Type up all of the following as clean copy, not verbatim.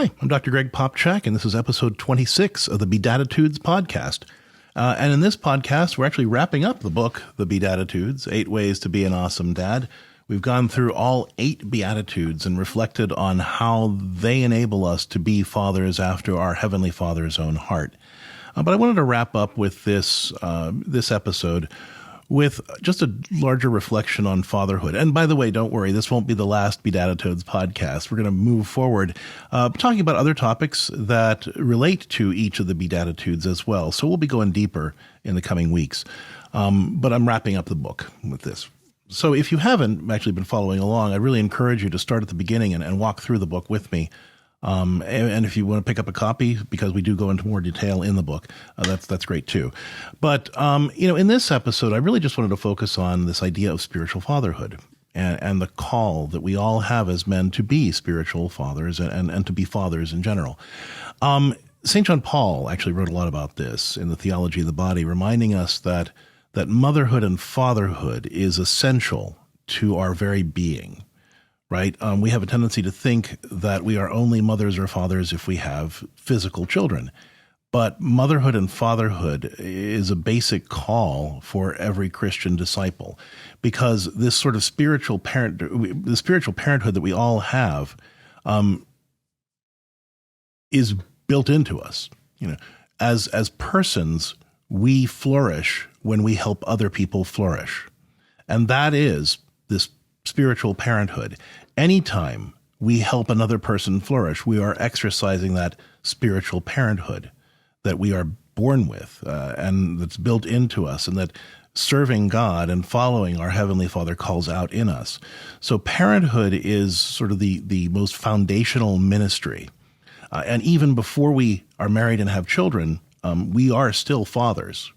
Hi, I'm Dr. Greg Popcak, and this is episode 26 of the Beatitudes podcast. And in this podcast, we're actually wrapping up the book, The Beatitudes, 8 Ways to Be an Awesome Dad. We've gone through all 8 Beatitudes and reflected on how they enable us to be fathers after our Heavenly Father's own heart. But I wanted to wrap up with this episode with just a larger reflection on fatherhood. And by the way, don't worry, this won't be the last Beatitudes podcast. We're going to move forward, talking about other topics that relate to each of the Beatitudes as well. So we'll be going deeper in the coming weeks. But I'm wrapping up the book with this. So if you haven't actually been following along, I really encourage you to start at the beginning and walk through the book with me. And if you want to pick up a copy, because we do go into more detail in the book, that's great too. But, in this episode, I really just wanted to focus on this idea of spiritual fatherhood and the call that we all have as men to be spiritual fathers and to be fathers in general. St. John Paul actually wrote a lot about this in the Theology of the Body, reminding us that motherhood and fatherhood is essential to our very being. Right? We have a tendency to think that we are only mothers or fathers if we have physical children. But motherhood and fatherhood is a basic call for every Christian disciple, because this sort of spiritual parenthood that we all have is built into us. As persons, we flourish when we help other people flourish. And that is this spiritual parenthood. Anytime we help another person flourish, we are exercising that spiritual parenthood that we are born with and that's built into us, and that serving God and following our Heavenly Father calls out in us. So parenthood is sort of the most foundational ministry. And even before we are married and have children, we are still fathers.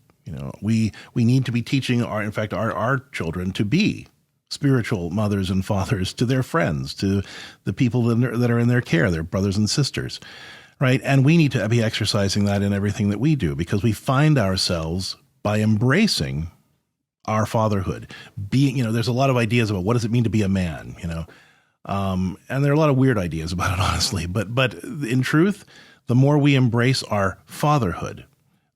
We need to be teaching our children to be spiritual mothers and fathers to their friends, to the people that are in their care, their brothers and sisters, right? And we need to be exercising that in everything that we do, because we find ourselves by embracing our fatherhood. There's a lot of ideas about what does it mean to be a man, and there are a lot of weird ideas about it, honestly. But in truth, the more we embrace our fatherhood,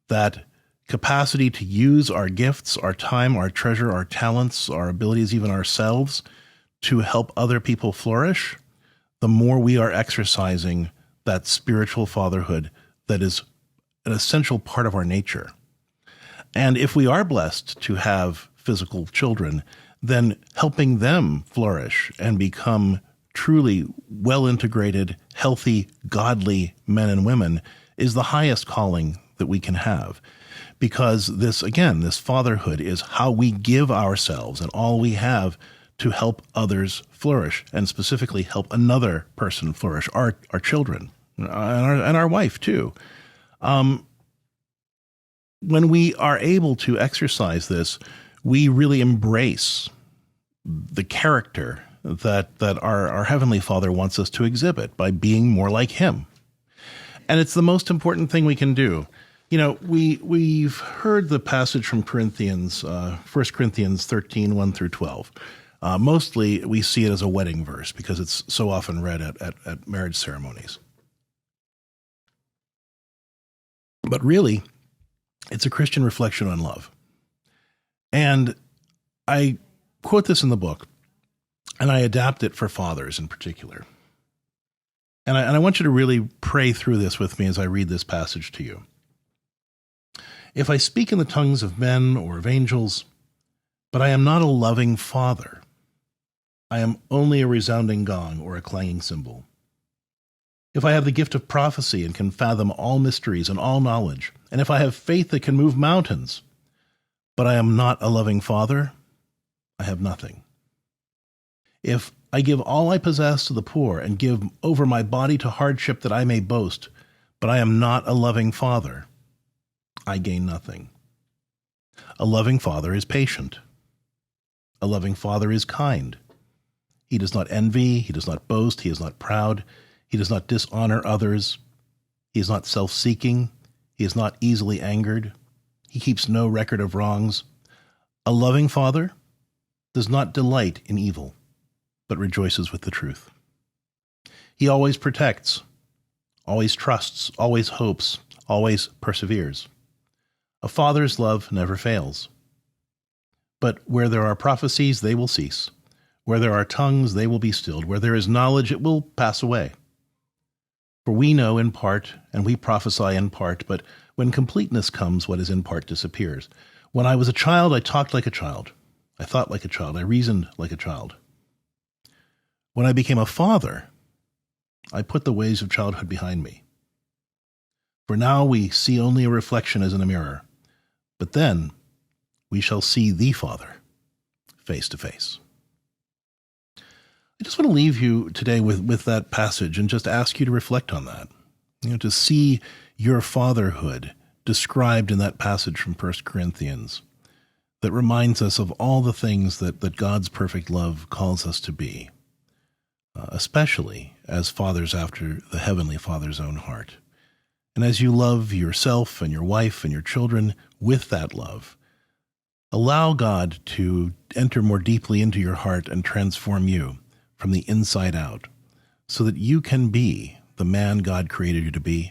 that capacity to use our gifts, our time, our treasure, our talents, our abilities, even ourselves, to help other people flourish, the more we are exercising that spiritual fatherhood that is an essential part of our nature. And if we are blessed to have physical children, then helping them flourish and become truly well-integrated, healthy, godly men and women is the highest calling that we can have. Because this fatherhood is how we give ourselves and all we have to help others flourish, and specifically help another person flourish, our children and our wife too. When we are able to exercise this, we really embrace the character that our Heavenly Father wants us to exhibit by being more like Him. And it's the most important thing we can do. We've heard the passage from Corinthians, 1 Corinthians 13, 1 through 12. Mostly we see it as a wedding verse because it's so often read at marriage ceremonies. But really, it's a Christian reflection on love. And I quote this in the book, and I adapt it for fathers in particular. And I want you to really pray through this with me as I read this passage to you. If I speak in the tongues of men or of angels, but I am not a loving father, I am only a resounding gong or a clanging cymbal. If I have the gift of prophecy and can fathom all mysteries and all knowledge, and if I have faith that can move mountains, but I am not a loving father, I have nothing. If I give all I possess to the poor and give over my body to hardship that I may boast, but I am not a loving father, I gain nothing. A loving father is patient. A loving father is kind. He does not envy. He does not boast. He is not proud. He does not dishonor others. He is not self-seeking. He is not easily angered. He keeps no record of wrongs. A loving father does not delight in evil, but rejoices with the truth. He always protects, always trusts, always hopes, always perseveres. A father's love never fails. But where there are prophecies, they will cease. Where there are tongues, they will be stilled. Where there is knowledge, it will pass away. For we know in part, and we prophesy in part, but when completeness comes, what is in part disappears. When I was a child, I talked like a child. I thought like a child. I reasoned like a child. When I became a father, I put the ways of childhood behind me. For now we see only a reflection as in a mirror, but then we shall see the Father face to face. I just want to leave you today with that passage and just ask you to reflect on that. To see your fatherhood described in that passage from 1 Corinthians that reminds us of all the things that God's perfect love calls us to be, especially as fathers after the Heavenly Father's own heart. And as you love yourself and your wife and your children with that love, allow God to enter more deeply into your heart and transform you from the inside out so that you can be the man God created you to be,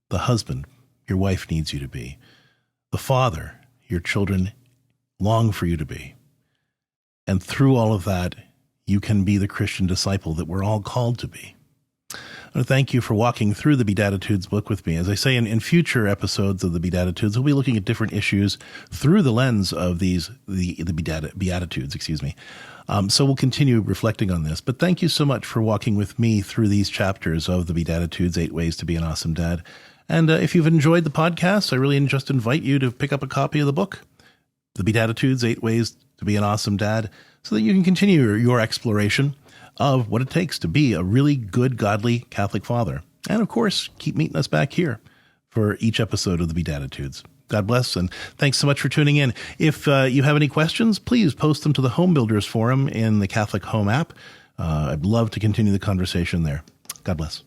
the husband your wife needs you to be, the father your children long for you to be. And through all of that, you can be the Christian disciple that we're all called to be. I want to thank you for walking through the Beatitudes book with me. As I say, in future episodes of the Beatitudes, we'll be looking at different issues through the lens of the Beatitudes, so we'll continue reflecting on this. But thank you so much for walking with me through these chapters of the Beatitudes, 8 Ways to Be an Awesome Dad. And if you've enjoyed the podcast, I really just invite you to pick up a copy of the book, The Beatitudes, 8 Ways to Be an Awesome Dad, so that you can continue your exploration of what it takes to be a really good, godly Catholic father. And of course, keep meeting us back here for each episode of the Beatitudes. God bless, and thanks so much for tuning in. If you have any questions, please post them to the Home Builders Forum in the Catholic Home app. I'd love to continue the conversation there. God bless.